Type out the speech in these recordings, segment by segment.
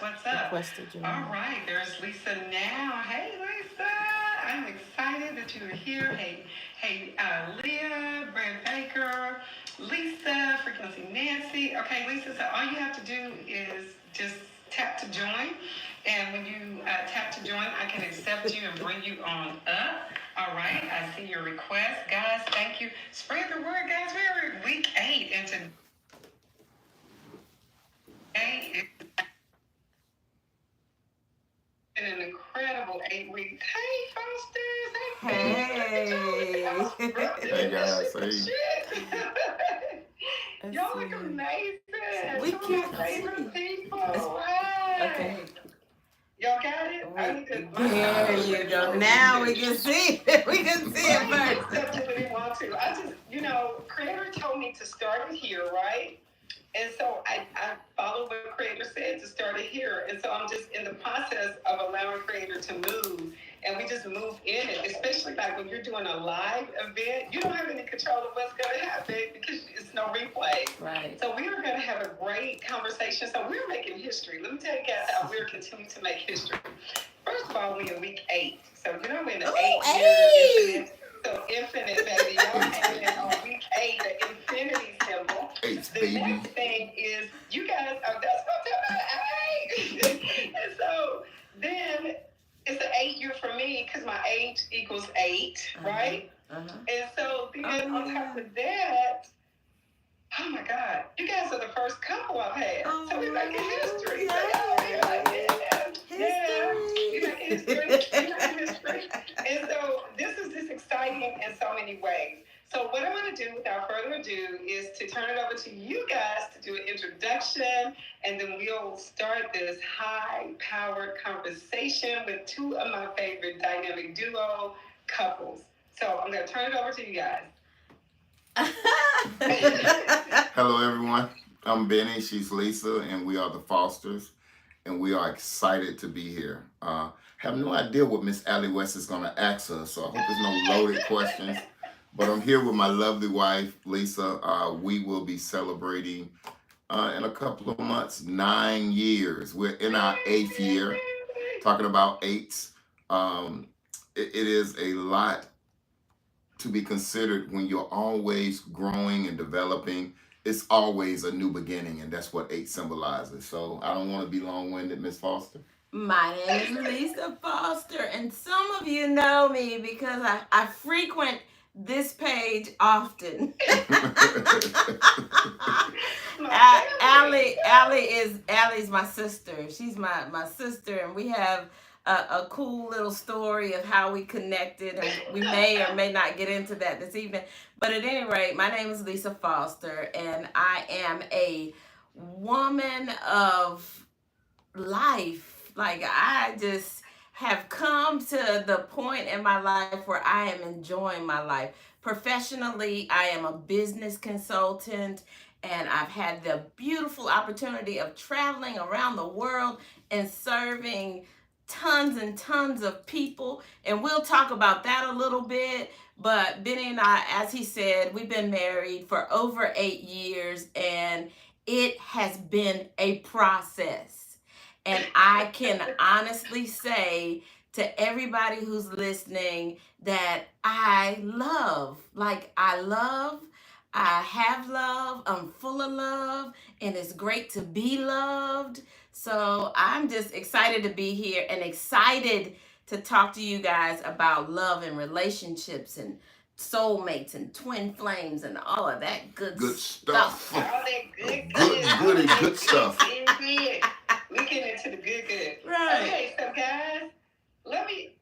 What's up? All right, there's Lisa now. Hey, Lisa. I'm excited that you're here. Leah, Brad Baker, Lisa, frequency Nancy. Okay, Lisa, so all you have to do is just tap to join. And when you tap to join, I can accept you and bring you on up. All right, I see your request. Guys, thank you. Spread the word, guys. We're at week 8, and today is an incredible 8 weeks. Hey, Fosters. Hey, Hey guys, hey. Y'all look amazing. We Some of can't my favorite see. people. Hey. Okay. Y'all got it? I need to. There you go. Now we can see it. We can see it first. Except if they want to. I just, Creator told me to start it here, right? And so I followed what Creator said to start it here. And so I'm just in the process of allowing Creator to move. And we just move in it, especially like when you're doing a live event. You don't have any control of what's going to happen because it's no replay. Right. So we are going to have a great conversation. So we're making history. Let me tell you guys how we're continuing to make history. First of all, we're in week 8. So, we're in the 8-year infinite. So, infinite, baby. Y'all came in on week 8, the infinity symbol. The next thing is, you guys, that's what I'm talking about. 8. And so, then it's an 8-year for me because my age equals 8, right? And so, then on top of that, oh my God, you guys are the first couple I've had. So we're making history. We're making history. And so this is just exciting in so many ways. So what I'm going to do without further ado is to turn it over to you guys to do an introduction, and then we'll start this high-powered conversation with 2 of my favorite dynamic duo couples. So I'm going to turn it over to you guys. Hello everyone. I'm Benny, she's Lisa, and we are the Fosters, and we are excited to be here. Have no idea what Miss Allie West is going to ask us, so I hope there's no loaded questions. But I'm here with my lovely wife, Lisa. We will be celebrating in a couple of months 9 years. We're in our 8th year, talking about 8s. It is a lot to be considered when you're always growing and developing. It's always a new beginning, and that's what 8 symbolizes. So I don't want to be long-winded, Miss Foster. My name is Lisa Foster, and some of you know me because I frequent this page often. Allie's my sister. She's my sister, and we have a cool little story of how we connected, and we may or may not get into that this evening. But at any rate, my name is Lisa Foster, and I am a woman of life. Like, I just have come to the point in my life where I am enjoying my life. Professionally, I am a business consultant, and I've had the beautiful opportunity of traveling around the world and serving tons and tons of people. And we'll talk about that a little bit. But Benny and I, as he said, we've been married for over 8 years, and it has been a process. And I can honestly say to everybody who's listening that I love. I have love, I'm full of love, and it's great to be loved. So I'm just excited to be here and excited to talk to you guys about love and relationships and soulmates and twin flames and all of that good stuff. All that good stuff. We get into the good. Right. Okay, so guys, let's get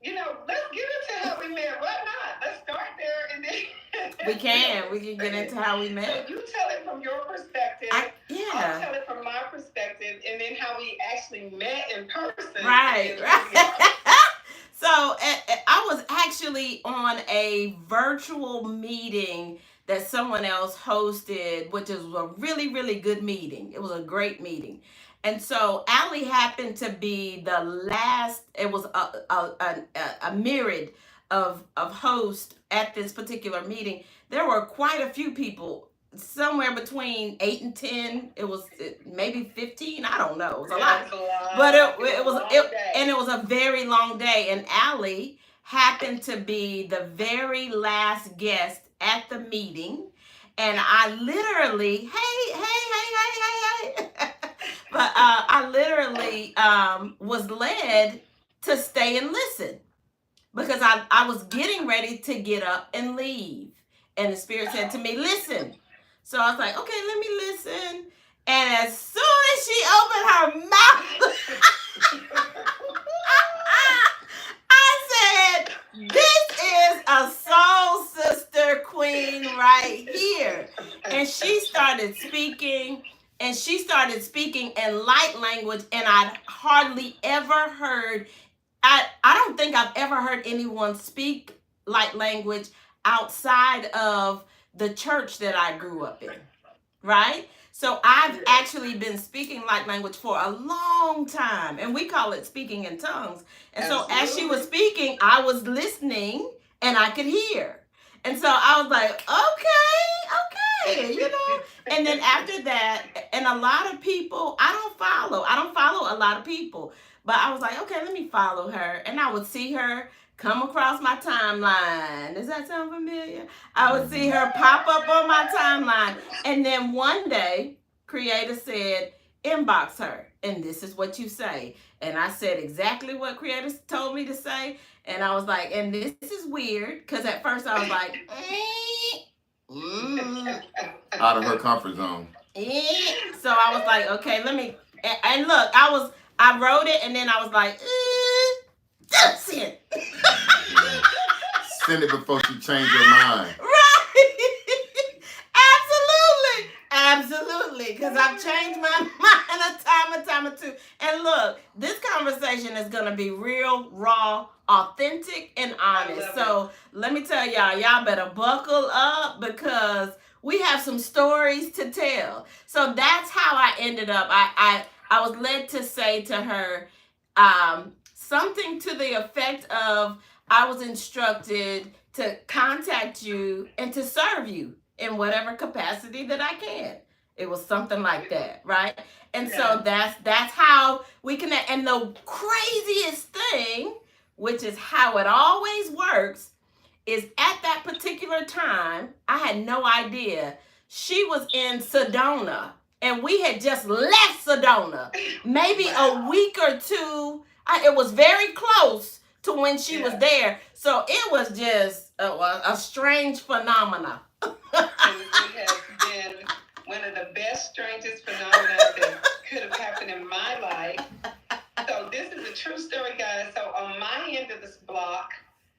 into how we met. Why not? Let's start there and then we can get into how we met. So you tell it from your perspective. I'll tell it from my perspective, and then how we actually met in person. Right. So I was actually on a virtual meeting that someone else hosted, which is a really, really good meeting. It was a great meeting. And so Allie happened to be the last. It was a myriad of hosts at this particular meeting. There were quite a few people somewhere between 8 and 10. It was maybe 15. I don't know. It was a That's lot. a lot. But It it was a very long day. And Allie happened to be the very last guest at the meeting. And I literally, hey. But I literally was led to stay and listen because I was getting ready to get up and leave. And the Spirit said to me, listen. So I was like, okay, let me listen. And as soon as she opened her mouth, I said, this is a soul sister queen right here. And she started speaking. And she started speaking in light language. And I'd hardly ever heard I don't think I've ever heard anyone speak light language outside of the church that I grew up in, right? So I've actually been speaking light language for a long time, and we call it speaking in tongues. And so as she was speaking, I was listening and I could hear. And so I was like, okay, you know. And then after that, and a lot of people, I don't follow a lot of people. But I was like, okay, let me follow her. And I would see her come across my timeline. Does that sound familiar? I would see her pop up on my timeline. And then one day, Creator said, inbox her. And this is what you say. And I said exactly what Creator told me to say. And I was like, and this is weird. Because at first I was like, Out of her comfort zone. So I was like, okay, let me. And look, I wrote it, and then I was like, that's it. Send it before she changed your mind. Right. Absolutely. Because I've changed my mind a time or two. And look, this conversation is going to be real, raw, authentic, and honest. So let me tell y'all better buckle up because we have some stories to tell. So that's how I ended up. I was led to say to her something to the effect of, I was instructed to contact you and to serve you in whatever capacity that I can. It was something like that, right? And so that's how we connect. And the craziest thing, which is how it always works, is at that particular time, I had no idea she was in Sedona. And we had just left Sedona, maybe a week or two. It was very close to when she was there. So it was just a strange phenomena. And it has been one of the best, strangest phenomena that could have happened in my life. So this is a true story, guys. So on my end of this block,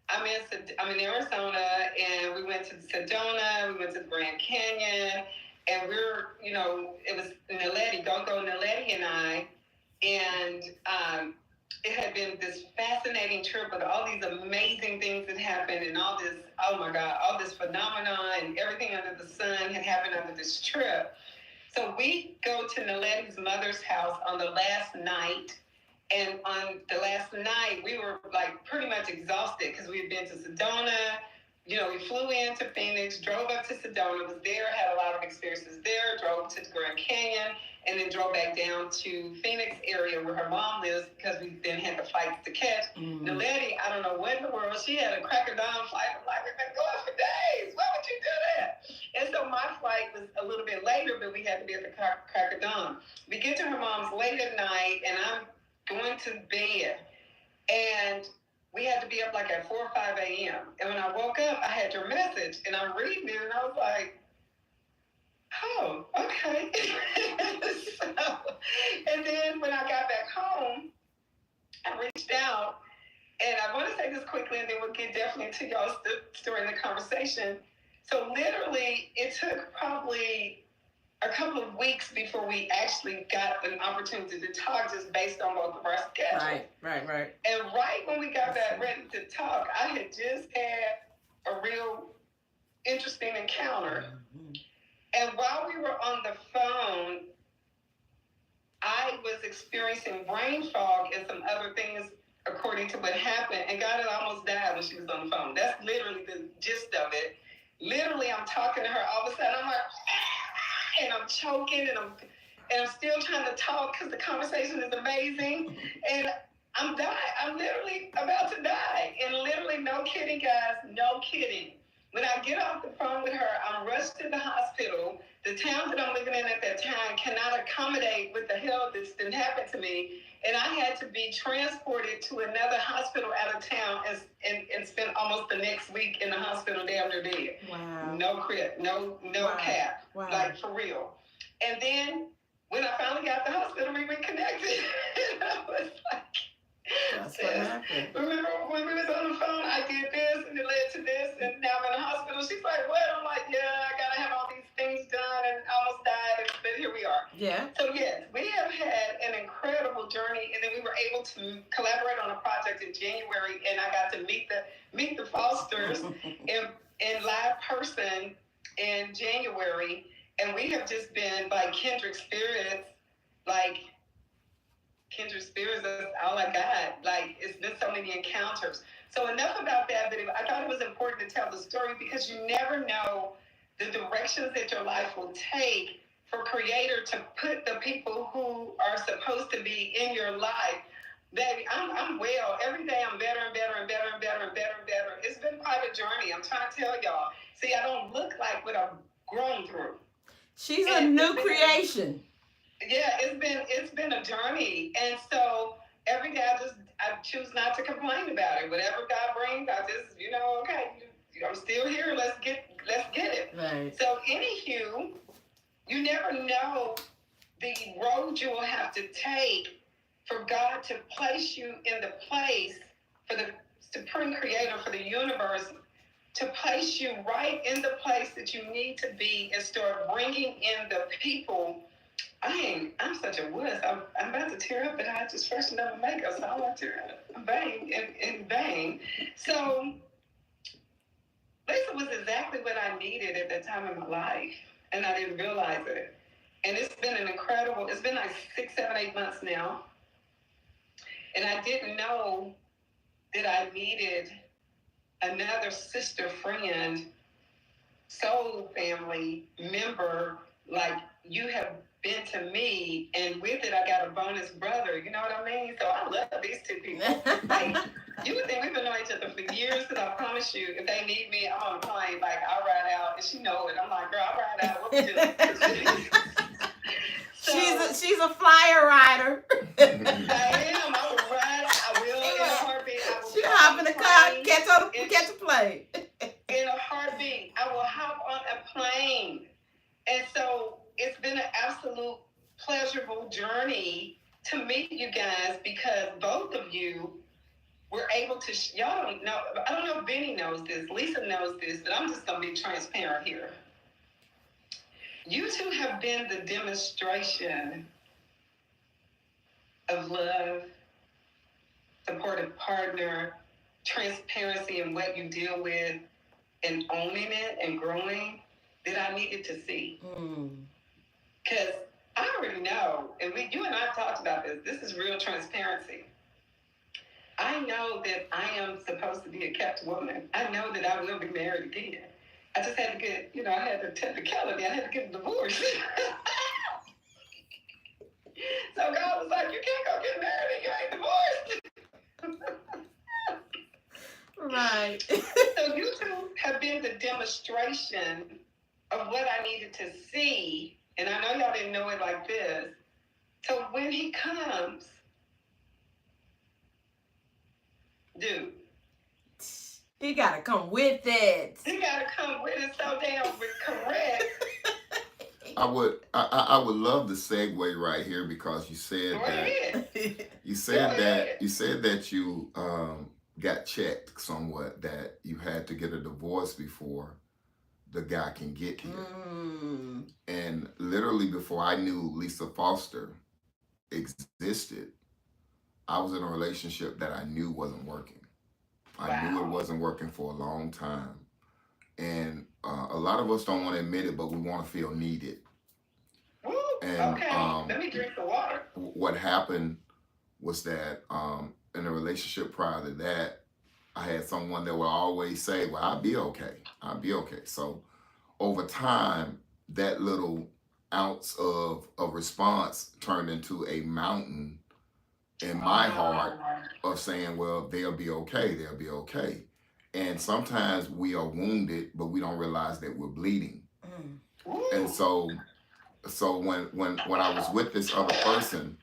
I'm in Arizona, and we went to Sedona, we went to the Grand Canyon, and it was Naledi, Go Naledi and I, and it had been this fascinating trip with all these amazing things that happened, and all this, oh my God, all this phenomenon and everything under the sun had happened under this trip. So we go to Naledi's mother's house on the last night. And on the last night, we were like pretty much exhausted because we had been to Sedona. We flew into Phoenix, drove up to Sedona, was there, had a lot of experiences there, drove to the Grand Canyon, and then drove back down to Phoenix area where her mom lives because we then had the flights to catch. Naledi, I don't know what in the world, she had a crack of dawn flight. I'm like, we've been going for days. Why would you do that? And so my flight was a little bit later, but we had to be at the crack of dawn. We get to her mom's late at night, and I'm going to bed, and we had to be up like at 4 or 5 a.m. And when I woke up, I had your message, and I'm reading it, and I was like, oh, okay. And then when I got back home, I reached out, and I want to say this quickly, and then we'll get definitely to y'all's story in the conversation. So literally, it took probably a couple of weeks before we actually got an opportunity to talk, just based on both of our schedules. Right. And right when we got back ready to talk, I had just had a real interesting encounter. And while we were on the phone, I was experiencing brain fog and some other things according to what happened. And God had almost died when she was on the phone. That's literally the gist of it. Literally, I'm talking to her, all of a sudden I'm like, and I'm choking, and I'm still trying to talk because the conversation is amazing, and I'm dying. I'm literally about to die, and literally, no kidding, guys, no kidding. When I get off the phone with her, I'm rushed to the hospital. The town that I'm living in at that time cannot accommodate with the hell that's been happened to me. And I had to be transported to another hospital out of town and spend almost the next week in the hospital damn near dead. Wow. No crib, no Wow. cap, Wow. like for real. And then when I finally got to the hospital, we reconnected. And I was like, That's what happened. remember when we was on the phone, I did this and it led to this, and now I'm in the hospital. She's like, what? I'm like, yeah, I gotta have all these things done, and I almost died, but here we are. Yeah. So yes, we have had an incredible journey, and then we were able to collaborate on a project in January, and I got to meet the Fosters in live person in January, and we have just been like kindred spirits, like. Kindred spirits, that's all I got. Like, it's been so many encounters. So enough about that, but I thought it was important to tell the story because you never know the directions that your life will take for Creator to put the people who are supposed to be in your life. Baby, I'm well. Every day I'm better and better and better and better and better and better. It's been quite a journey. I'm trying to tell y'all. See, I don't look like what I've grown through. She's a new creation. Yeah, it's been a journey, and so every day I choose not to complain about it. Whatever God brings, I just okay, I'm still here. Let's get it. Right. So anywho, you never know the road you will have to take for God to place you in the place for the Supreme Creator for the universe to place you right in the place that you need to be and start bringing in the people. I'm such a wuss. I'm about to tear up, and I just freshened up my makeup, so I want to tear up. Bang and bang. So Lisa was exactly what I needed at that time in my life, and I didn't realize it. And it's been it's been like 6, 7, 8 months now, and I didn't know that I needed another sister friend, soul family member like you have been to me, and with it I got a bonus brother, you know what I mean? So I love these two people. Like, you would think we've been knowing each other for years, because I promise you, if they need me, I'm on a plane, like I'll ride out, and she know it. I'm like, girl, I'll ride out, what we doing? So, she's a flyer rider. I am. I will ride. I will in a heartbeat. I will She'll hop in the car, catch a plane. In a heartbeat, I will hop on a plane. And so it's been an absolute pleasurable journey to meet you guys, because both of you were able to, y'all don't know, I don't know if Benny knows this, Lisa knows this, but I'm just going to be transparent here. You two have been the demonstration of love, supportive partner, transparency in what you deal with, and owning it and growing that I needed to see. Because I already know, and you and I talked about this, this is real transparency. I know that I am supposed to be a kept woman. I know that I will be married again. I just had to get, I had to technicality, I had to get a divorce. So God was like, you can't go get married and you ain't divorced. Right. So you two have been the demonstration of what I needed to see. And I know y'all didn't know it like this. So when he comes, dude. He gotta come with it. He gotta come with it so damn correct. I would love to segue right here, because you said that you got checked somewhat, that you had to get a divorce before the guy can get here. And literally before I knew Lisa Foster existed, I was in a relationship that I knew wasn't working. I knew it wasn't working for a long time. And a lot of us don't want to admit it, but we want to feel needed. Woo, and okay, let me drink the water. What happened was that in a relationship prior to that, I had someone that would always say, well, I'll be okay. I'll be okay. So over time, that little ounce of a response turned into a mountain in my heart of saying, well, they'll be okay, they'll be okay. And sometimes we are wounded, but we don't realize that we're bleeding. And so when I was with this other person,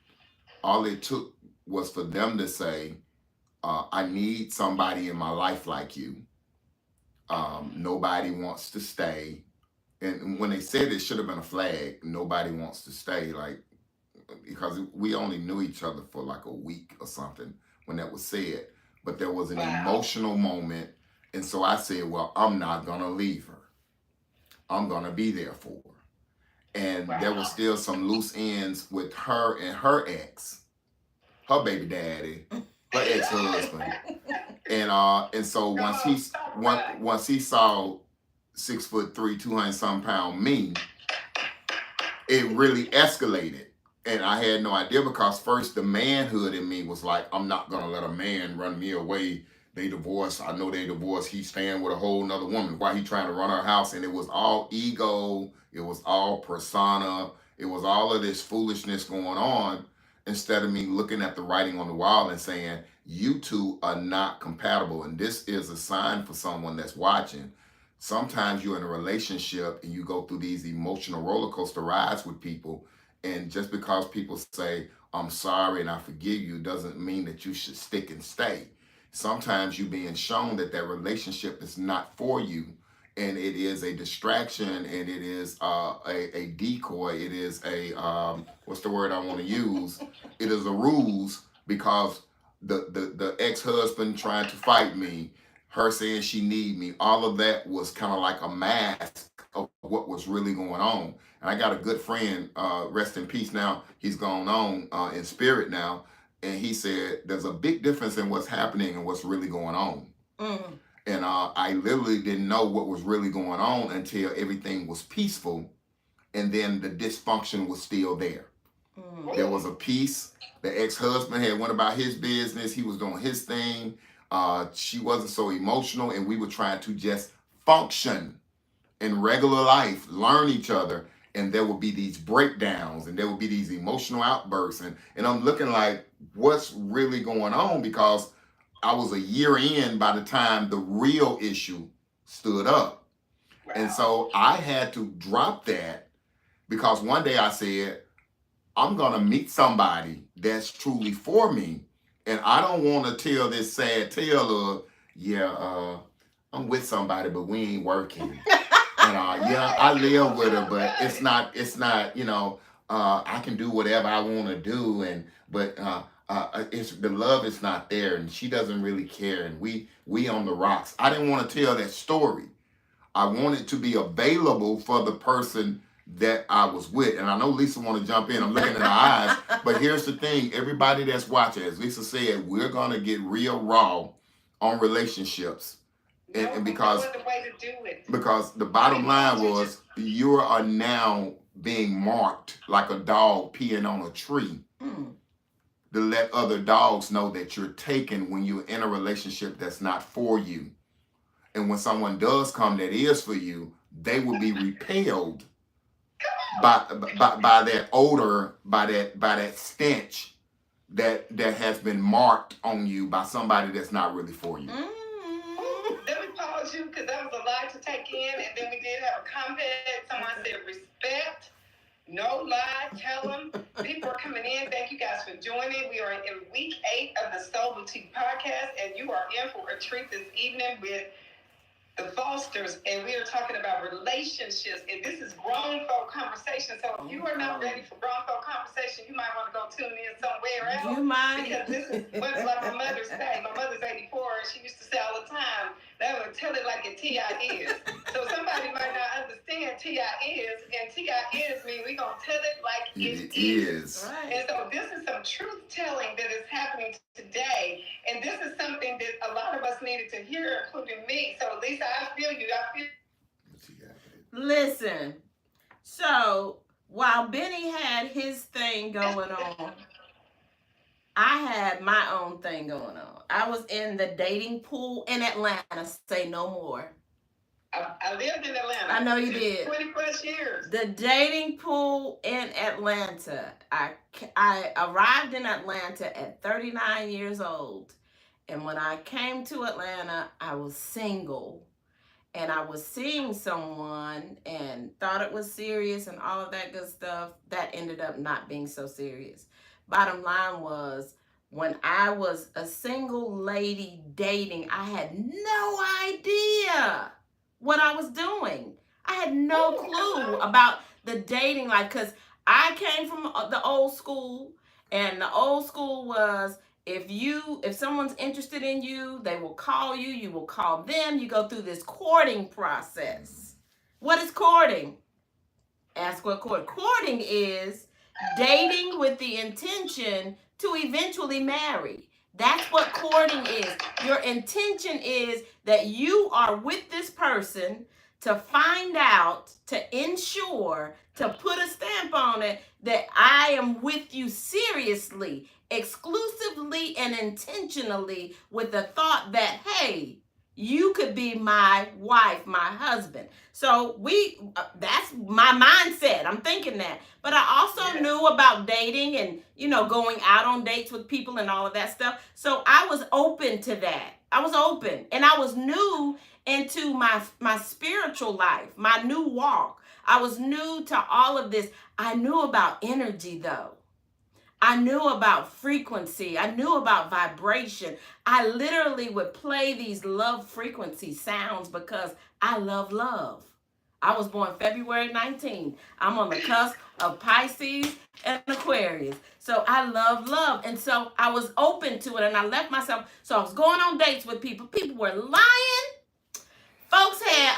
all it took was for them to say, I need somebody in my life like you. Nobody wants to stay. And when they said it should have been a flag, nobody wants to stay. Like, because we only knew each other for like a week or something when that was said. But there was an emotional moment. And so I said, well, I'm not going to leave her. I'm going to be there for her. And there was still some loose ends with her and her ex, her baby daddy, her ex-husband. And so once he saw 6'3", 200-some-pound me, it really escalated. And I had no idea because first the manhood in me was like, I'm not gonna let a man run me away. They divorced. I know they divorced. He's staying with a whole nother woman. Why he trying to run her house? And it was all ego. It was all persona. It was all of this foolishness going on instead of me looking at the writing on the wall and saying, you two are not compatible. And this is a sign for someone that's watching. Sometimes you're in a relationship and you go through these emotional roller coaster rides with people. And just because people say, I'm sorry and I forgive you, doesn't mean that you should stick and stay. Sometimes you're being shown that that relationship is not for you. And it is a distraction, and it is a decoy. It is a, what's the word I want to use? It is a ruse because the ex-husband trying to fight me, her saying she need me, all of that was kind of like a mask of what was really going on. And I got a good friend, rest in peace now, he's gone on in spirit now, and he said there's a big difference in what's happening and what's really going on. And I literally didn't know what was really going on until everything was peaceful, and then the dysfunction was still there. There was a peace. The ex-husband had went about his business. He was doing his thing. She wasn't so emotional, and we were trying to just function in regular life, learn each other, and there would be these breakdowns, and there would be these emotional outbursts, and I'm looking like, what's really going on? Because I was a year in by the time the real issue stood up. And so I had to drop that because one day I said, I'm going to meet somebody that's truly for me. And I don't want to tell this sad tale of, I'm with somebody, but we ain't working. And I live with her, but it's not, I can do whatever I want to do. But it's the love is not there, and she doesn't really care. And we on the rocks. I didn't want to tell that story. I wanted to be available for the person that I was with. And I know Lisa want to jump in. I'm looking in her eyes. But here's the thing. Everybody that's watching, as Lisa said, we're going to get real raw on relationships. And because the bottom line was you are now being marked like a dog peeing on a tree to let other dogs know that you're taken when you're in a relationship that's not for you. And when someone does come that is for you, they will be repelled by that odor, by that stench that has been marked on you by somebody that's not really for you. Let me pause you because that was a lot to take in, and then we did have a comment. Someone said respect, no lie, tell them. People are coming in. Thank you guys for joining. We are in week 8 of the Soul Boutique podcast, and you are in for a treat this evening with the Fosters, and we are talking about relationships, and this is grown folk conversation. So if you are not ready for grown folk conversation, you might want to go tune in somewhere else. You might. Because this is what like my mother say. My mother's 84, and she used to say all the time, they would tell it like a T.I. is. So somebody might not understand T.I. is, and T.I. is mean we going to tell it like it is. Right. And so this is some truth telling that is happening today, and this is something that a lot of us needed to hear, including me. So Lisa, I feel you. Listen, so while Benny had his thing going on, I had my own thing going on. I was in the dating pool in Atlanta. Say no more. I lived in Atlanta. I know you did. 20 plus years. The dating pool in Atlanta. I arrived in Atlanta at 39 years old. And when I came to Atlanta, I was single. And I was seeing someone and thought it was serious and all of that good stuff. That ended up not being so serious. Bottom line was, when I was a single lady dating, I had no idea what I was doing. I had no clue about the dating life, because I came from the old school, and the old school was, if someone's interested in you, they will call you, you will call them, you go through this courting process. What is courting? Ask what courting is. Dating with the intention to eventually marry. That's what courting is. Your intention is that you are with this person to find out, to ensure, to put a stamp on it, that I am with you seriously, exclusively and intentionally, with the thought that, hey, you could be my wife, my husband. So that's my mindset. I'm thinking that. But I also knew about dating and, going out on dates with people and all of that stuff. So I was open to that. I was open. And I was new into my spiritual life, my new walk. I was new to all of this. I knew about energy, though. I knew about frequency. I knew about vibration. I literally would play these love frequency sounds because I love love. I was born February 19th. I'm on the cusp of Pisces and Aquarius. So I love love. And so I was open to it, and I left myself. So I was going on dates with people. People were lying. Folks had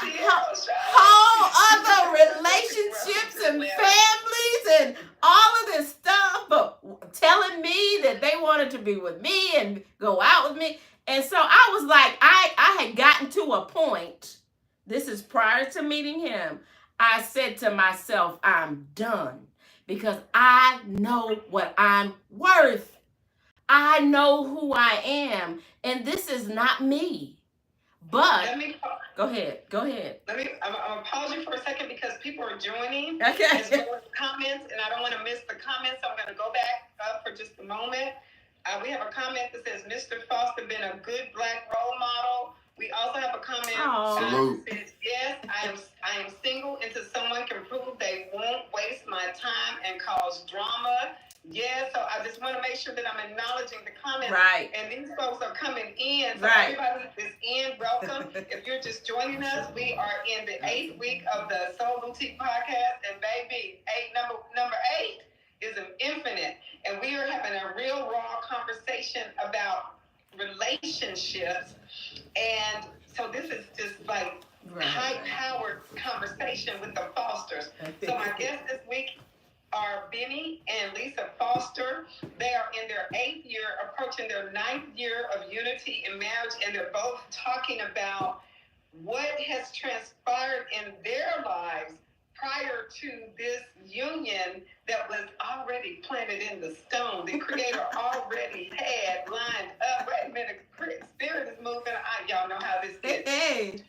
whole other relationships and families and all of this stuff, but telling me that they wanted to be with me and go out with me. And so I was like, I had gotten to a point, this is prior to meeting him, I said to myself, I'm done, because I know what I'm worth. I know who I am, and this is not me. But go ahead. I'm gonna pause you for a second because people are joining. Okay. As well as comments, and I don't want to miss the comments, so I'm gonna go back up for just a moment. We have a comment that says, Mr. Foster been a good Black role model. We also have a comment that says, yes, I am single until someone can prove they won't waste my time and cause drama. Yeah, so I just want to make sure that I'm acknowledging the comments. Right. And these folks are coming in. So right. Everybody that's in, welcome. If you're just joining us, we are in the 8th week of the Soul Boutique podcast. And baby, number 8 is an infinite. And we are having a real raw conversation about relationships. And so this is just like high-powered conversation with the Fosters. So my guests this week are Bennie and Lisa Foster. They are in their 8th year, approaching their 9th year of unity in marriage, and they're both talking about what has transpired in their lives prior to this union that was already planted in the stone. The Creator already had lined up. Wait a minute, Spirit is moving. Y'all know how this gets. Hey.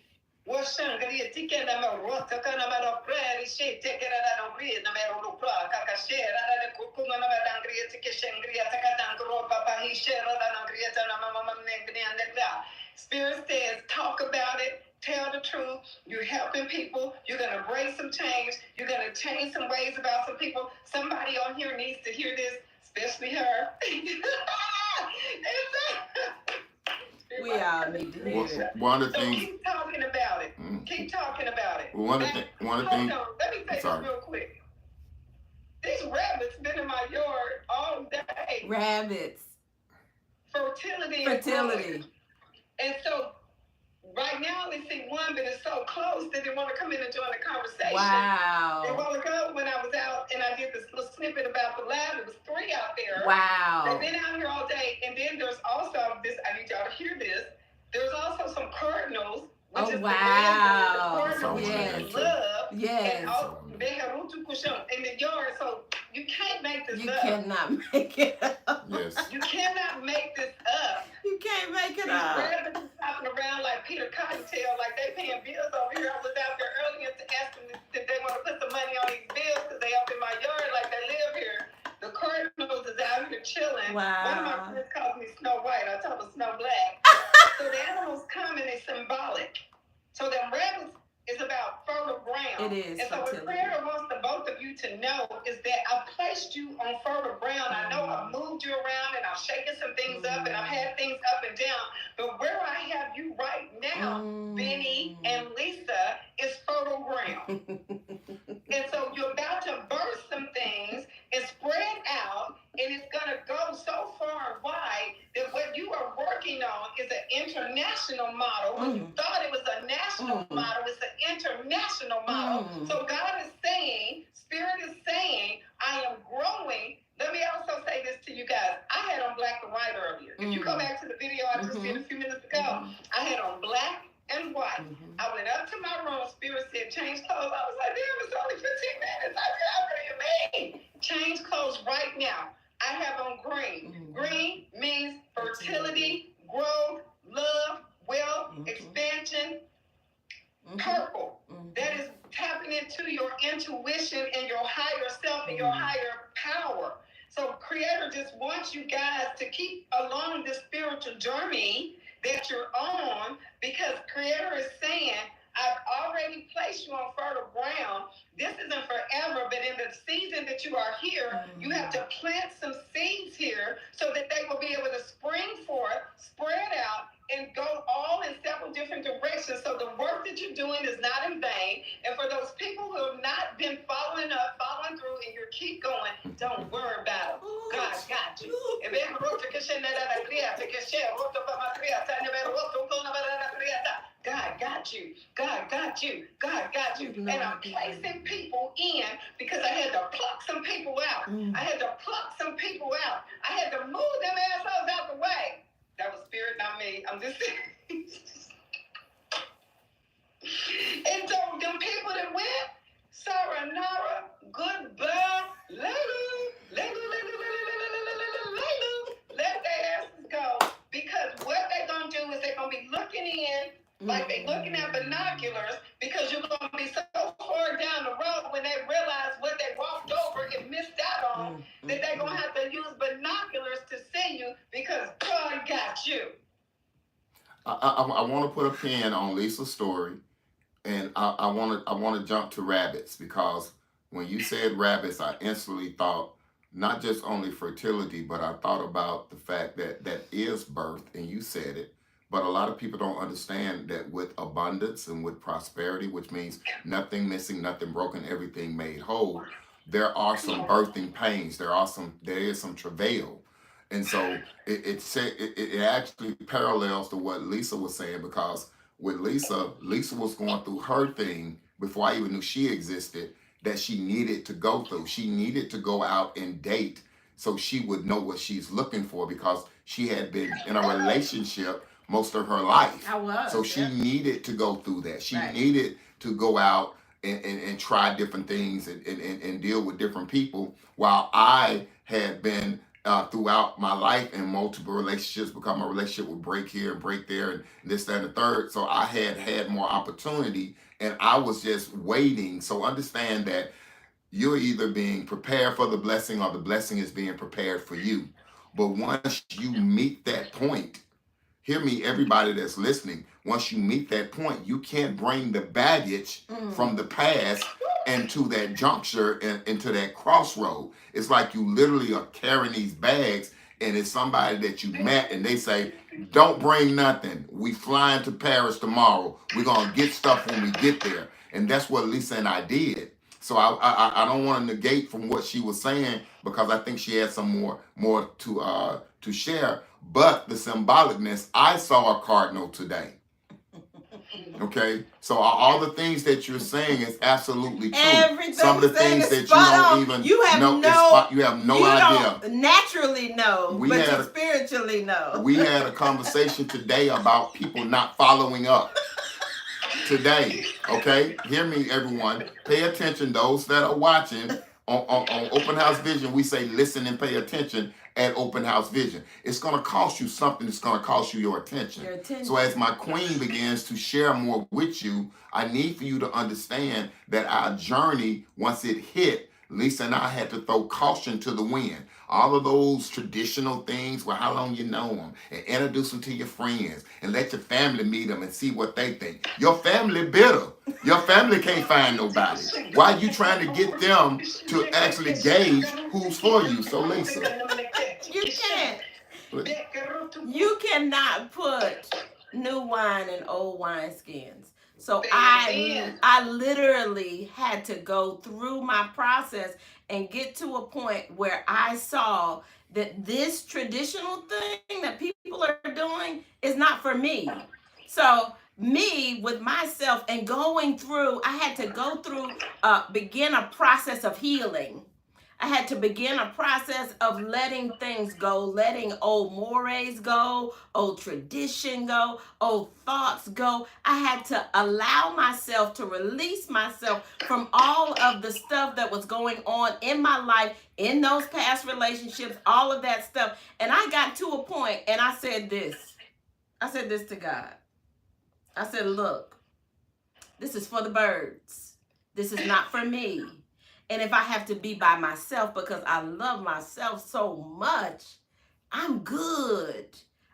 Spirit says, talk about it, tell the truth. You're helping people. You're going to bring some change. You're going to change some ways about some people. Somebody on here needs to hear this, especially her. We all need to hear it. One of the things. Keep talking about it. Keep talking about it. One of the things. Let me say this real quick. These rabbits been in my yard all day. Rabbits. Fertility. And so right now they see one, but it's so close that they want to come in and join the conversation. Wow. A while ago when I was out and I did this little snippet about the lab, there was 3 out there. Wow. They've been out here all day. And then there's also this, I need y'all to hear this. There's also some cardinals, which is the cardinals, yes. love. Yes. And all, they have in the yard, so you can't make this you up. You cannot make it up. Yes. You cannot make this up. You can't make it up. These rabbits talking around like Peter Cottontail, like they paying bills over here. I was One of my friends calls me Snow White. I told her Snow Black. So the animals come and they're symbolic. So the rabbits is about fertile ground. It is. And so what Creator wants the both of you to know is that I've placed you on fertile ground. I know I've moved you around and I've shaken some things up and I've had things up and down. But where I have you right now, Bennie and Lisa, is fertile ground. And so you're about to birth some things and spread out, and it's going to go so far and wide that what you are working on is an international model. When you thought it was a national model, it's an international model. So God is saying, Spirit is saying, I am growing. Let me also say this to you guys. I had on black and white earlier. If you go back to the video I just did a few minutes ago, I had on black and white. I went up to my room. Spirit said, change clothes. I was like, damn, it's only 15 minutes. I said, what do you mean? Change clothes right now. I have on green. Green means fertility, growth, love, wealth, expansion. Purple, that is tapping into your intuition and your higher self and your higher power. So Creator just wants you guys to keep along this spiritual journey that you're on, because Creator is saying, I've already placed you on fertile ground. This isn't forever, but in the season that you are here, you have to plant some seeds here so that they will be able to spring forth, spread out, and go all in several different directions. So the work that you're doing is not in vain. And for those people who have not been following up, following through, and you keep going, don't worry about it. God got you. God got you. God got you. God got you. And I'm placing people in because I had to pluck some people out. I had to pluck some people out. I had to move them assholes out the way. That was Spirit, not me. I'm just saying. And so them people that went, sayonara, goodbye, later, let their asses go. Because what they're going to do is they're going to be looking in like they're looking at binoculars, because you're going to be so far down the road when they realize what they walked over and missed out on, that they're going to have to use binoculars to see you, because God got you. I want to put a pin on Lisa's story, and I want to jump to rabbits, because when you said rabbits, I instantly thought not just only fertility, but I thought about the fact that that is birth, and you said it. But a lot of people don't understand that with abundance and with prosperity, which means nothing missing, nothing broken, everything made whole, there are some birthing pains. There is some travail. And so it actually parallels to what Lisa was saying, because with Lisa was going through her thing before I even knew she existed, that she needed to go through. She needed to go out and date so she would know what she's looking for, because she had been in a relationship most of her life. So she needed to go through that. She needed to go out and try different things and deal with different people, while I had been throughout my life in multiple relationships, because my relationship would break here and break there and this, that, and the third. So I had more opportunity, and I was just waiting. So understand that you're either being prepared for the blessing or the blessing is being prepared for you. But once you meet that point, hear me, everybody that's listening, once you meet that point, you can't bring the baggage from the past into that juncture and into that crossroad. It's like you literally are carrying these bags, and it's somebody that you met and they say, don't bring nothing. We flying to Paris tomorrow. We're going to get stuff when we get there. And that's what Lisa and I did. So I don't want to negate from what she was saying, because I think she had some more to share. But the symbolicness, I saw a cardinal today. Okay, so all the things that you're saying is absolutely true. Everything some of the things that you don't even you have no idea. Don't naturally know, but you spiritually know. We had a conversation today about people not following up. Today, okay, hear me, everyone. Pay attention. Those that are watching on Open House Vision, we say listen and pay attention at Open House Vision. It's going to cost you something. It's going to cost you your attention. So as my queen begins to share more with you, I need for you to understand that our journey, once it hit, Lisa and I had to throw caution to the wind. all of those traditional things. Well, how long you know them, and introduce them to your friends, and let your family meet them and see what they think. Your family bitter. Your family can't find nobody. Why are you trying to get them to actually gauge who's for you? So, Lisa, You can't. You cannot put new wine in old wineskins. So I literally had to go through my process and get to a point where I saw that this traditional thing that people are doing is not for me. So me with myself and going through, I had to go through, begin a process of healing. I had to begin a process of letting things go, letting old mores go, old tradition go, old thoughts go. I had to allow myself to release myself from all of the stuff that was going on in my life, in those past relationships, all of that stuff. And I got to a point and I said this. I said this to God. I said, look, this is for the birds. This is not for me. And if I have to be by myself because I love myself so much, I'm good.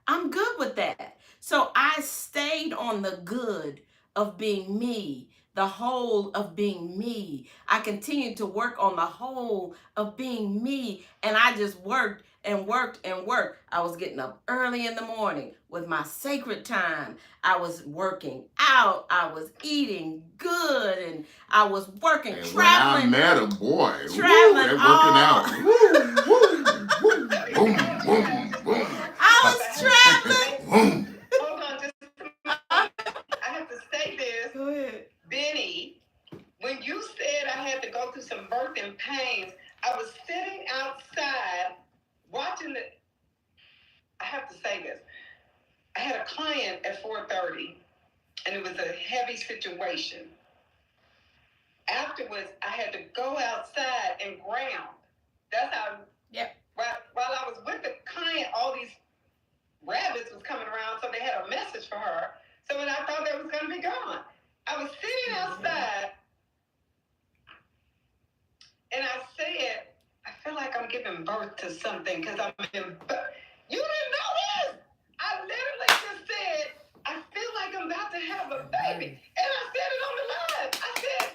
I'm good with that. So I stayed on the good of being me, the whole of being me. I continued to work on the whole of being me. And I just worked and worked and worked. I was getting up early in the morning with my sacred time. I was working out. I was eating good, and I was working, and traveling. When I met a boy, traveling, working out. Boom, boom, boom. I was traveling. Hold on, just a moment. I have to say this. Go ahead. Benny, when you said I had to go through some birthing pains, I was sitting outside watching the. I have to say this. I had a client at 4:30, and it was a heavy situation. Afterwards, I had to go outside and ground. That's how. Yep. While I was with the client, all these rabbits was coming around, so they had a message for her. So when I thought they was going to be gone, I was sitting outside, and I said, I feel like I'm giving birth to something because I'm in. You didn't know this? I literally just said, I feel like I'm about to have a baby. And I said it on the line. I said,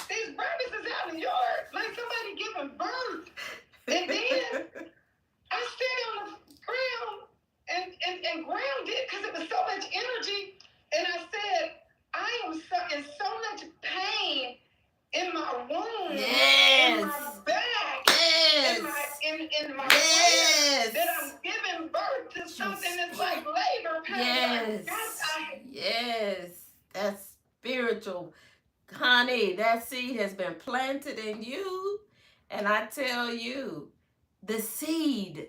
these rabbits is out in the yard, like somebody giving birth. And then I stayed on the ground and grounded because it was so much energy. And I said, I am in so much pain in my womb, Yes. in my back, Yes. in my Yes. waist, that I'm giving birth to something that's like labor pain. Yes. That's spiritual. Honey, that seed has been planted in you. And I tell you, the seed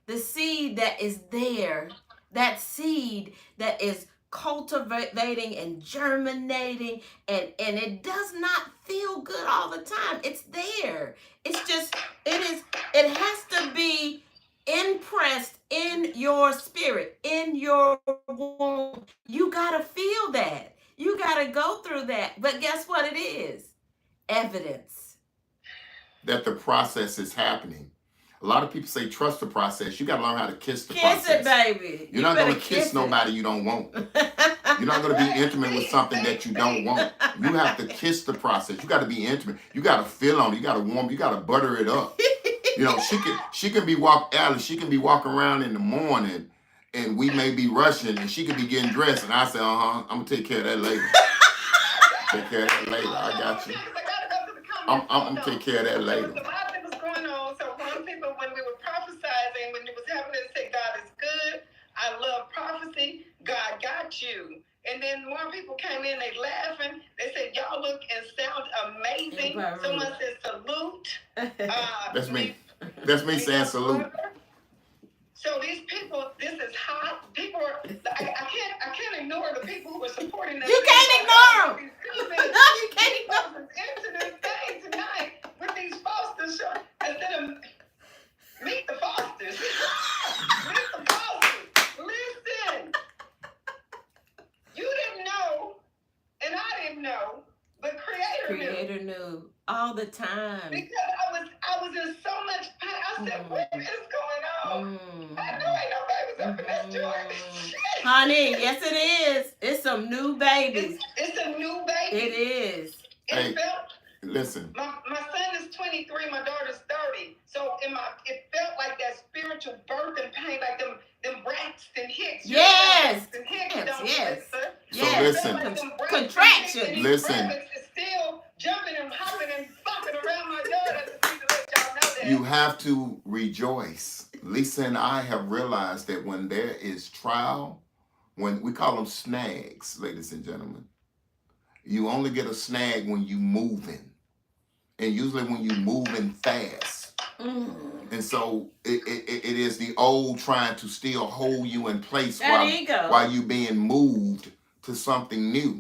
that is there, that seed that is cultivating and germinating, and it does not feel good all the time. It's there. It's just, it has to be impressed in your spirit, in your womb. You gotta feel that. You gotta go through that. But guess what it is? Evidence. That the process is happening. A lot of people say trust the process. You got to learn how to kiss the process. Kiss it, baby. You're not going to kiss nobody you don't want. You're not going to be intimate with something that you don't want. You have to kiss the process. You got to be intimate. You got to feel on it. You got to warm. You got to butter it up. You know, she can be Allie. She can be walking around in the morning, and we may be rushing, and she could be getting dressed, and I say, I'm gonna take care of that later. Take care of that later. I got you. I'm gonna take care of that later. There was a lot that was going on. So one people, when we were prophesizing, when it was happening, say God is good. I love prophecy. God got you. And then more people came in. They laughing. They said, "Y'all look and sound amazing." Someone said, "Salute." That's me. That's me saying salute. So these people, this is hot. People are. I can't ignore the people who are supporting us. You can't ignore them. You can't ignore them. Into this thing tonight with these Fosters show instead of meet the Fosters. Meet the Fosters. Listen, you didn't know, and I didn't know, but Creator knew. Creator knew all the time. Because I was in so much pain. I said, what is going on? I know ain't no babies up in this joint. Honey, yes it is. It's some new babies. It's a new baby. It is. Hey, listen. My son is 23, my daughter's 30. So it felt like that spiritual birth and pain, like them Braxton Hicks. Yes. Yes. So listen. Like Contraction. Listen. It's still jumping and hopping and bopping around my daughter. I just need to let y'all know that. You have to rejoice. Lisa and I have realized that when there is trial, when we call them snags, ladies and gentlemen, you only get a snag when you moving. And usually when you moving fast. And so it is the old trying to still hold you in place while you being moved to something new.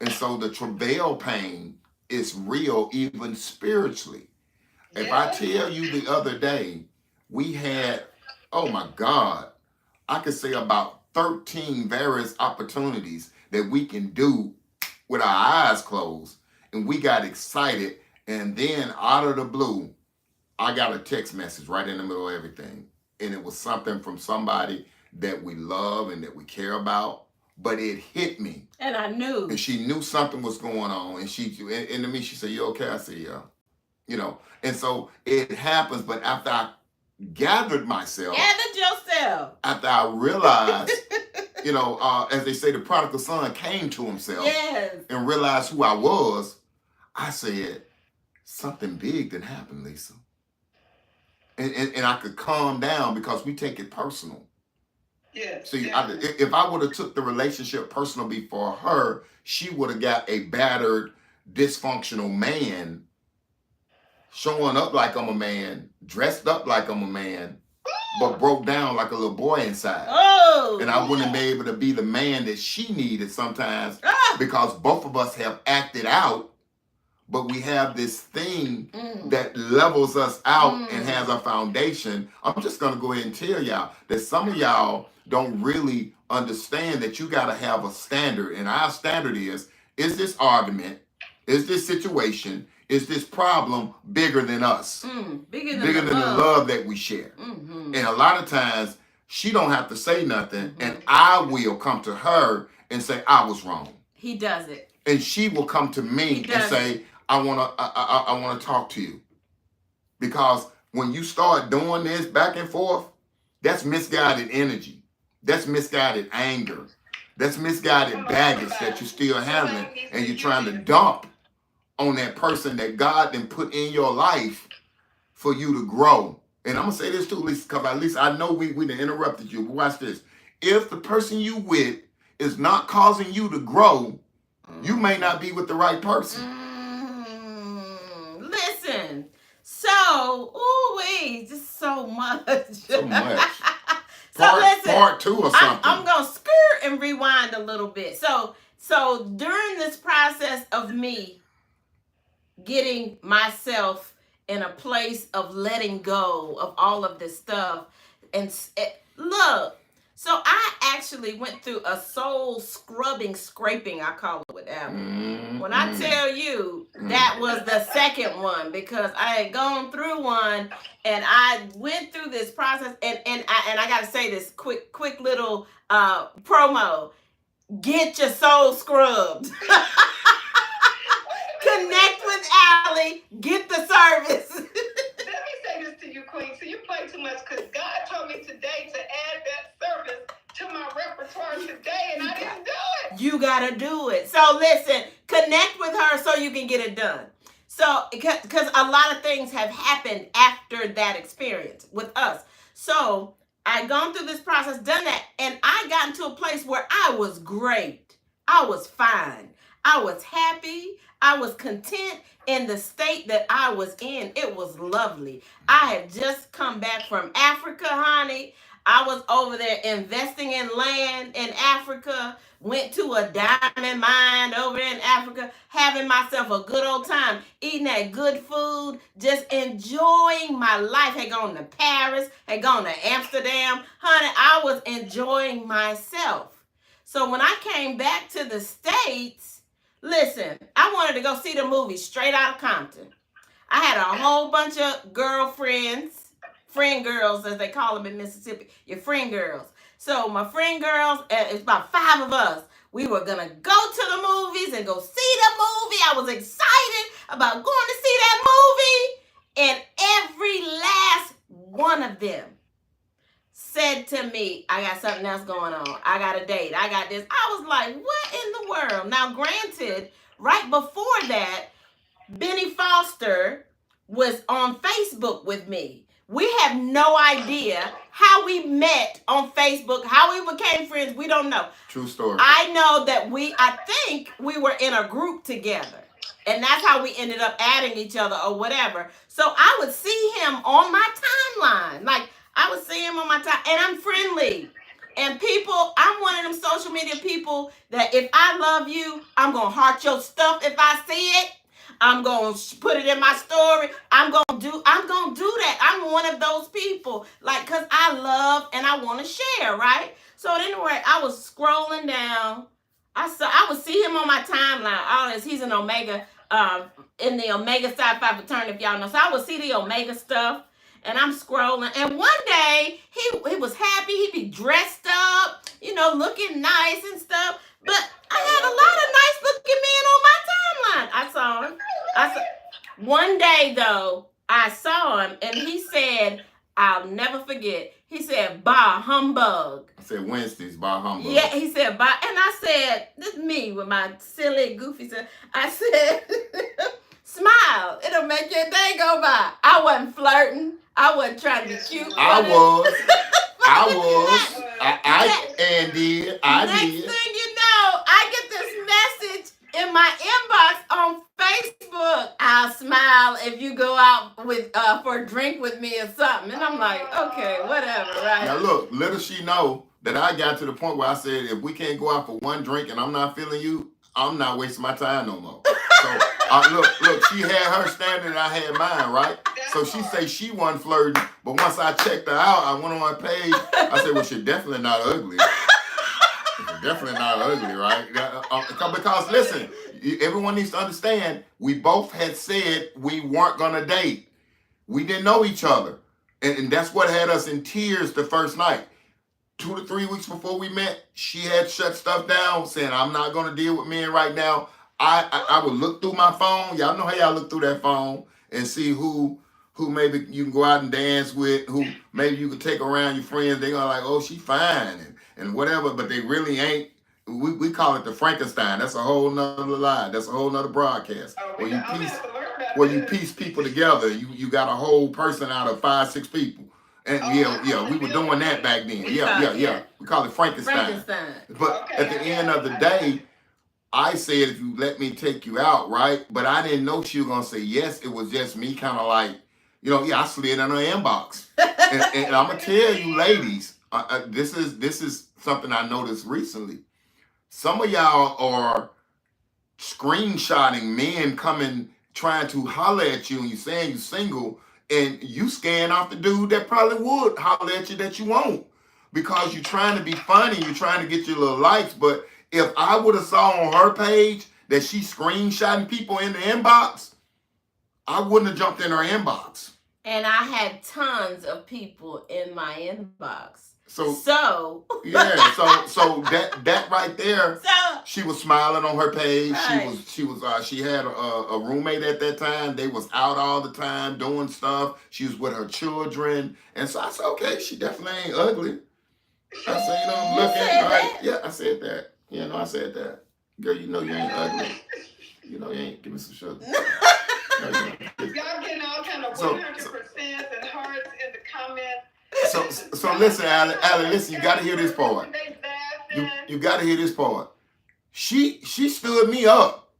And so the travail pain is real even spiritually. If I tell you the other day, we had, oh my God, I could say about 13 various opportunities that we can do with our eyes closed. And we got excited. And then out of the blue, I got a text message right in the middle of everything. And it was something from somebody that we love and that we care about. But it hit me. And I knew. And she knew something was going on. And to me, she said, you okay? I said, yeah. You know, and so it happens. But after I gathered myself. After I realized, you know, as they say, the prodigal son came to himself. Yes. And realized who I was. I said, something big didn't happen, Lisa. And I could calm down because we take it personal. Yes. See, if I would have took the relationship personal before her, she would have got a battered, dysfunctional man showing up like I'm a man, dressed up like I'm a man, but broke down like a little boy inside. Oh. And I wouldn't be able to be the man that she needed sometimes because both of us have acted out. But we have this thing that levels us out and has a foundation. I'm just going to go ahead and tell y'all that some of y'all don't really understand that you got to have a standard. And our standard is this argument, is this situation, is this problem bigger than us? Bigger than the love that we share. And a lot of times, she don't have to say nothing, and I will come to her and say, I was wrong. He does it. And she will come to me and say, I wanna talk to you. Because when you start doing this back and forth, that's misguided energy. That's misguided anger. That's misguided baggage that you're still handling and you're trying to dump on that person that God then put in your life for you to grow. And I'm gonna say this too, Lisa, because at least I know we done interrupted you. But watch this. If the person you with is not causing you to grow, you may not be with the right person. Listen, so, just so much. So much. Listen, part 2 or something. I'm going to skirt and rewind a little bit. So during this process of me getting myself in a place of letting go of all of this stuff, and look, so I actually went through a soul scraping, I call it with that one. When I tell you that was the second one, because I had gone through one and I went through this process, and I gotta say this quick little promo. Get your soul scrubbed. Connect with Allie. Get the service. Let me say this to you, Queen. So you play too much because God told me today to add that service to my repertoire today, and I didn't do it. You gotta do it. So listen, connect with her so you can get it done. So, because a lot of things have happened after that experience with us. So I'd gone through this process, done that, and I got into a place where I was great. I was fine. I was happy. I was content in the state that I was in. It was lovely. I had just come back from Africa, honey. I was over there investing in land in Africa, went to a diamond mine over in Africa, having myself a good old time, eating that good food, just enjoying my life. Had gone to Paris, had gone to Amsterdam. Honey, I was enjoying myself. So when I came back to the States, listen, I wanted to go see the movie Straight Outta Compton. I had a whole bunch of girlfriends friend girls, as they call them in Mississippi, your friend girls. So my friend girls, it's about 5 of us. We were gonna go to the movies and go see the movie. I was excited about going to see that movie, and every last one of them said to me, I got something else going on. I got a date. I got this. I was like, what in the world? Now, granted, right before that, Benny Foster was on Facebook with me. We have no idea how we met on Facebook, how we became friends. We don't know. True story. I know that I think we were in a group together. And that's how we ended up adding each other or whatever. So I would see him on my timeline. Like, I would see him on my time, and I'm friendly. And people, I'm one of them social media people that if I love you, I'm going to heart your stuff if I see it. I'm going to put it in my story. I'm going to do that. I'm one of those people, like, because I love and I want to share, right? So anyway, I was scrolling down. I would see him on my timeline. All this, he's an Omega, in the Omega Psi Phi fraternity, if y'all know. So I would see the Omega stuff. And I'm scrolling, and one day he was happy. He'd be dressed up, looking nice and stuff. But I had a lot of nice looking men on my timeline. I saw him. One day though, I saw him, and he said, "I'll never forget." He said, "Bah humbug." I said Wednesdays, bah humbug. Yeah, he said, "Bah," and I said, "This is me with my silly, goofy self." I said, "Smile. It'll make your day go by." I wasn't flirting. I wasn't trying to be cute. I was. I Next did. thing you know, I get this message in my inbox on Facebook. I'll smile if you go out with for a drink with me or something. And I'm like, okay, whatever, right? Now look, little she know that I got to the point where I said, if we can't go out for one drink and I'm not feeling you, I'm not wasting my time no more. So look, she had her standard and I had mine, right? So she say she wasn't flirting, but once I checked her out, I went on her page. I said, well, she's definitely not ugly. She's definitely not ugly, right? Because listen, everyone needs to understand, we both had said we weren't gonna date. We didn't know each other, and that's what had us in tears the first night. 2 to 3 weeks before we met, she had shut stuff down, saying, I'm not going to deal with men right now. I would look through my phone. Y'all know how y'all look through that phone and see who maybe you can go out and dance with, who maybe you could take around your friends. They're going to like, oh, she fine and whatever, but they really ain't. We call it the Frankenstein. That's a whole nother lie. That's a whole nother broadcast. Where you piece people together. You got a whole person out of 5, 6 people. And we were doing that back then. Yeah. We call it Frankenstein. But at the end of the day, I said, if you let me take you out, right? But I didn't know she was going to say yes. It was just me kind of like, I slid in her inbox. and I'm going to tell you, ladies, this is something I noticed recently. Some of y'all are screenshotting men coming, trying to holler at you, and you saying you single, and you scaring off the dude that probably would holler at you that you won't, because you're trying to be funny, you're trying to get your little likes. But if I would have saw on her page that she's screenshotting people in the inbox, I wouldn't have jumped in her inbox. And I had tons of people in my inbox. So that right there. So she was smiling on her page. Right. She had a roommate at that time. They was out all the time doing stuff. She was with her children, and so I said, okay, she definitely ain't ugly. I said, I'm looking right. Yeah, I said that. I said that. Girl, you ain't ugly. You ain't. Give me some sugar. Y'all getting all kind of 100% and hearts in the comments. So listen, Allie, listen, you got to hear this part. You got to hear this part. She stood me up.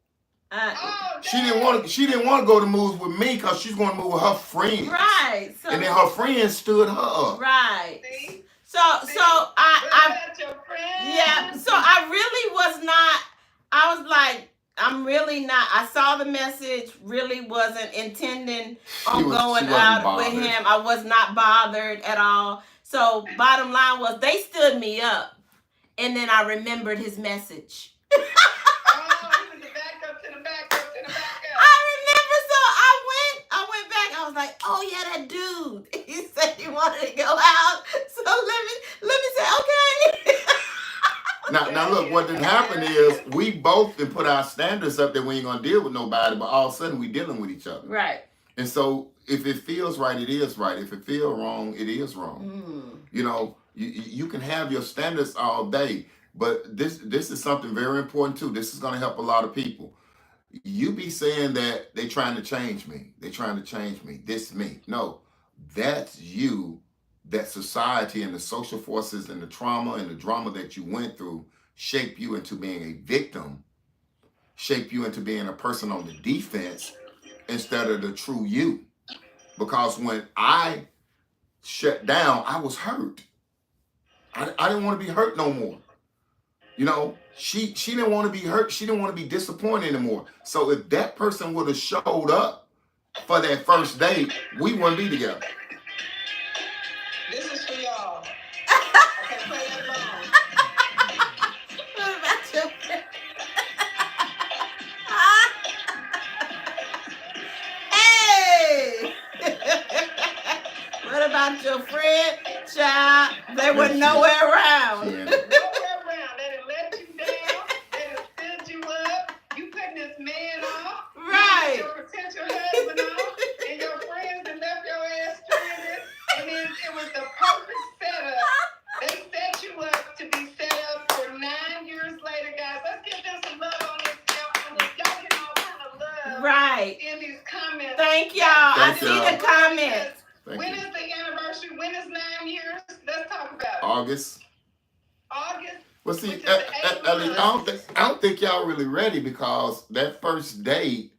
She didn't want to go to moves with me because she's going to move with her friends. Right. So, and then her friends stood her up. Right. See? So I your friends? Yeah. So I really was not. I was like, I'm really not. I saw the message. Really wasn't intending on going out with him. I was not bothered at all. So bottom line was, they stood me up, and then I remembered his message. To the back up. I remember, so I went back. I was was like, oh yeah, that dude. He said he wanted to go out. So let me say, okay. Now look, what did happen is we both did put our standards up that we ain't gonna deal with nobody, but all of a sudden we dealing with each other. Right. And so if it feels right, it is right. If it feels wrong, it is wrong. You know, you can have your standards all day, but this is something very important too. This is gonna help a lot of people. You be saying that they trying to change me. They trying to change me. This me. No, that's you. That society and the social forces and the trauma and the drama that you went through shape you into being a victim, shape you into being a person on the defense instead of the true you. Because when I shut down, I was hurt. I didn't want to be hurt no more. You know, she didn't want to be hurt. She didn't want to be disappointed anymore. So if that person would have showed up for that first date, we wouldn't be together. This is for y'all. Okay, play that along. What about your Hey! What about your friend? Child, they were nowhere around. Yeah. Nowhere around. They done let you down. They done stood you up. You putting this man off. Right. You put your potential husband off. And your friends done left your ass stranded. And then it was the perfect setup. They set you up to be set up for 9 years later, guys. Let's give them some love on this. Y'all get all kind of love Right. in these comments. Thank y'all. I Thank see y'all. the comments. When is the anniversary? When is 9 years? Let's talk about it. August. August. Well, see, Which is the 8 Ellie, months. I don't think y'all really ready because that first date,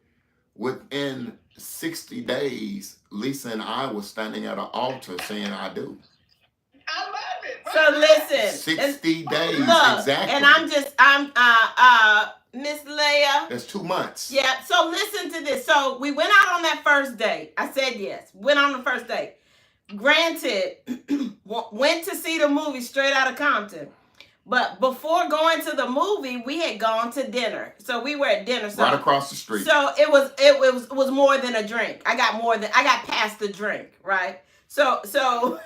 within 60 days, Lisa and I were standing at an altar saying I do. I love it. So listen. 60 days, Look, exactly. and I'm Miss Leia. That's 2 months. Yeah, so listen to this. So we went out on that first date. I said yes. Went on the first date. Granted, went to see the movie Straight Outta Compton. But before going to the movie, we had gone to dinner. So we were at dinner. So, Right across the street. So it was more than a drink. I got past the drink, right? So so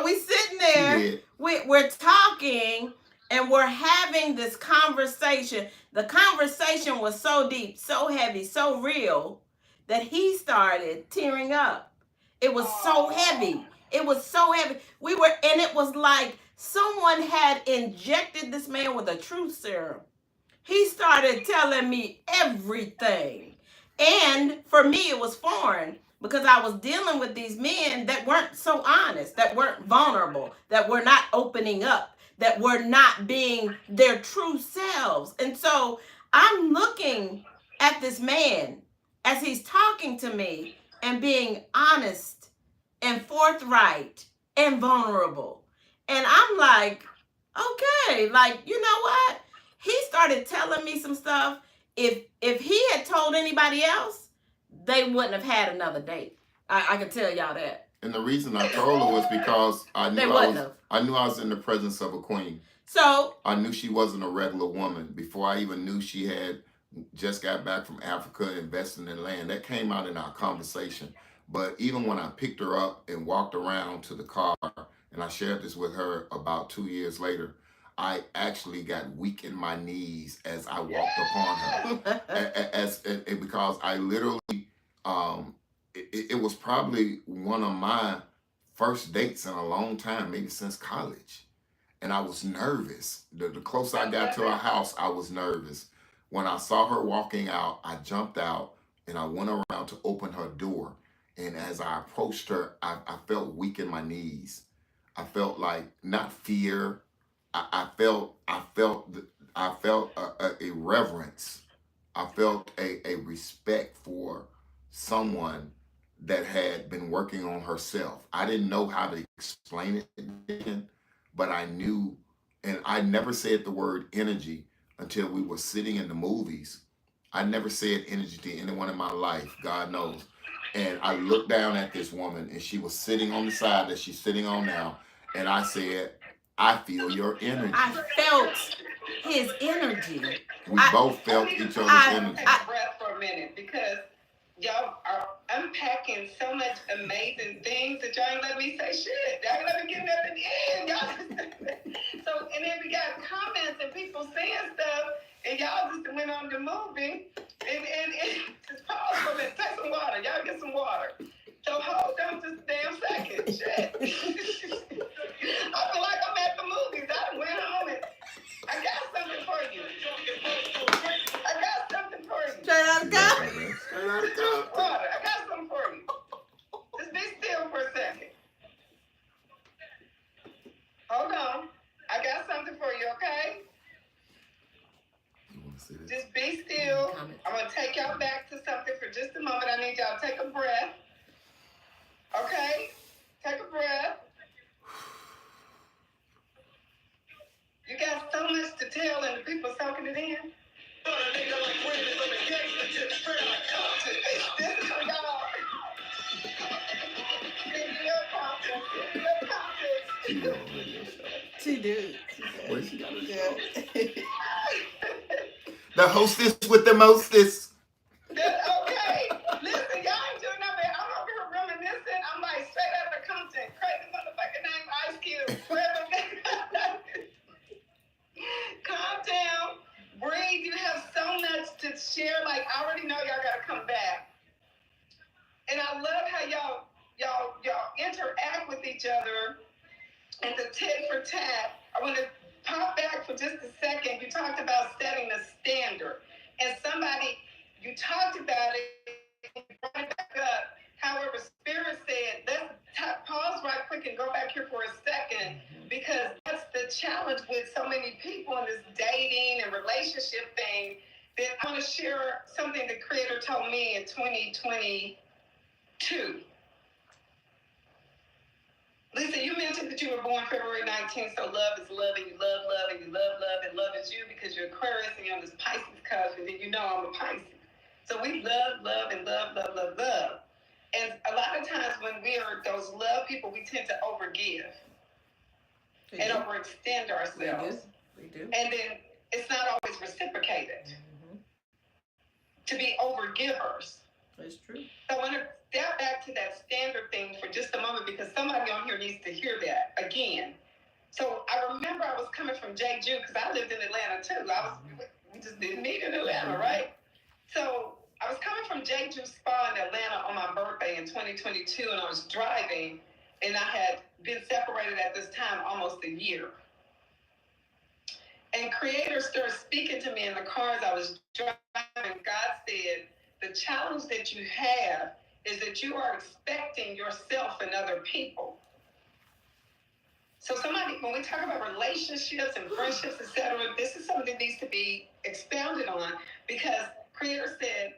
we sitting there, we're talking, and we're having this conversation. The conversation was so deep, so heavy, so real that he started tearing up. It was so heavy. It was so heavy. And it was like someone had injected this man with a truth serum. He started telling me everything. And for me, it was foreign because I was dealing with these men that weren't so honest, that weren't vulnerable, that were not opening up, that were not being their true selves. And so I'm looking at this man as he's talking to me and being honest and forthright and vulnerable. And I'm like, okay, like, you know what? He started telling me some stuff. If he had told anybody else, they wouldn't have had another date. I can tell y'all that. And the reason I told her was because I knew I was in the presence of a queen. So I knew she wasn't a regular woman before I even knew she had just got back from Africa investing in land. That came out in our conversation. But even when I picked her up and walked around to the car, and I shared this with her about 2 years later, I actually got weak in my knees as I walked upon her. Because I literally, it was probably one of my first dates in a long time, maybe since college. And I was nervous. The closer I got to her house, I was nervous. When I saw her walking out, I jumped out and I went around to open her door. And as I approached her, I felt weak in my knees. I felt like not fear. I felt a reverence. I felt a respect for someone that had been working on herself. I didn't know how to explain it then, but I knew, and I never said the word energy until we were sitting in the movies. I never said energy to anyone in my life, God knows. And I looked down at this woman, and she was sitting on the side that she's sitting on now. And I said, I feel your energy. I felt his energy. We both felt each other's energy. Take a breath for a minute because y'all are unpacking amazing things that y'all ain't let me say shit. Y'all ain't let me get nothing in. Y'all so, and then we got comments and people saying stuff, and y'all just went on the movie. And just pause for a minute. Take some water. Y'all get some water. So hold on just a damn second. Shit. I feel like I'm at the movies. I went home and I got something for you. I got something for you. Straight out of God. Straight out of God. Water. I got something for you. Just be still for a second. Hold on. I got something for you, okay? You want to see this? Just be still. I'm going to take y'all back to something for just a moment. I need y'all to take a breath. Okay? Take a breath. You got so much to tell and the people soaking it in. This is for y'all. She got a radio show. She do. Where she got a show? Yeah. The hostess with the mostest. Okay. Listen, y'all ain't doing nothing. I'm over here reminiscing. I'm like straight out of Compton. Crazy motherfucking name Ice Cube. Calm down. Breathe. You have so much to share. Like, I already know y'all gotta come back. And I love how y'all interact with each other and the tit for tat. I want to pop back for just a second. You talked about setting the standard. And somebody, you talked about it, and you brought it back up. However, Spirit said, let's pause right quick and go back here for a second, because that's the challenge with so many people in this dating and relationship thing, that I want to share something the Creator told me in 2022. Lisa, you mentioned that you were born February 19th, so love is love, and you love love, and you love love, and love is you because you're Aquarius and you're on this Pisces cusp, and then you know I'm a Pisces. So we love, love, and love, love, love, love. And a lot of times when we are those love people, we tend to overgive and overextend ourselves. We do. And then it's not always reciprocated. Mm-hmm. To be overgivers. That's true. So I want to step back to that standard thing for just a moment, because somebody on here needs to hear that again. So I remember I was coming from Jeju, because I lived in Atlanta too. We just didn't meet in Atlanta, right? So I was coming from Jeju Spa in Atlanta on my birthday in 2022, and I was driving, and I had been separated at this time almost a year. And Creator started speaking to me in the car as I was driving. God said, the challenge that you have is that you are expecting yourself and other people. So somebody, when we talk about relationships and friendships, etc., this is something that needs to be expounded on, because Creator said,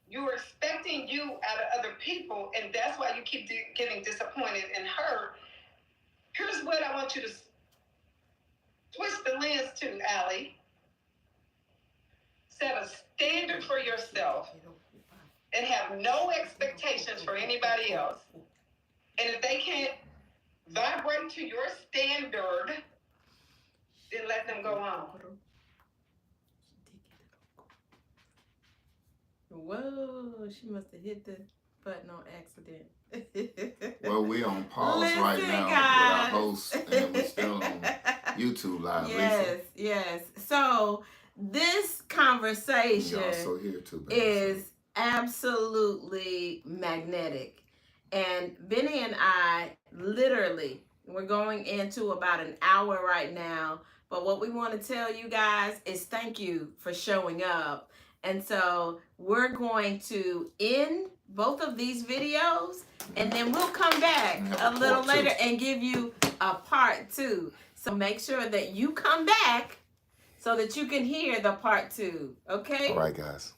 you are expecting you out of other people, and that's why you keep getting disappointed and hurt. Here's what I want you to switch the lens to, Allie. Set a standard for yourself and have no expectations for anybody else. And if they can't vibrate to your standard, then let them go on. Whoa, she must have hit the button on accident. Well, we're on pause right now guys. with our host, and we're still on YouTube Live. Yes, Lisa. yes. So this conversation You're also here too, baby. is absolutely magnetic. And Benny and I literally, we're going into about an hour right now. But what we want to tell you guys is thank you for showing up. And so we're going to end both of these videos, and then we'll come back a little later and give you a part 2. So make sure that you come back so that you can hear the part 2. Okay? All right, guys.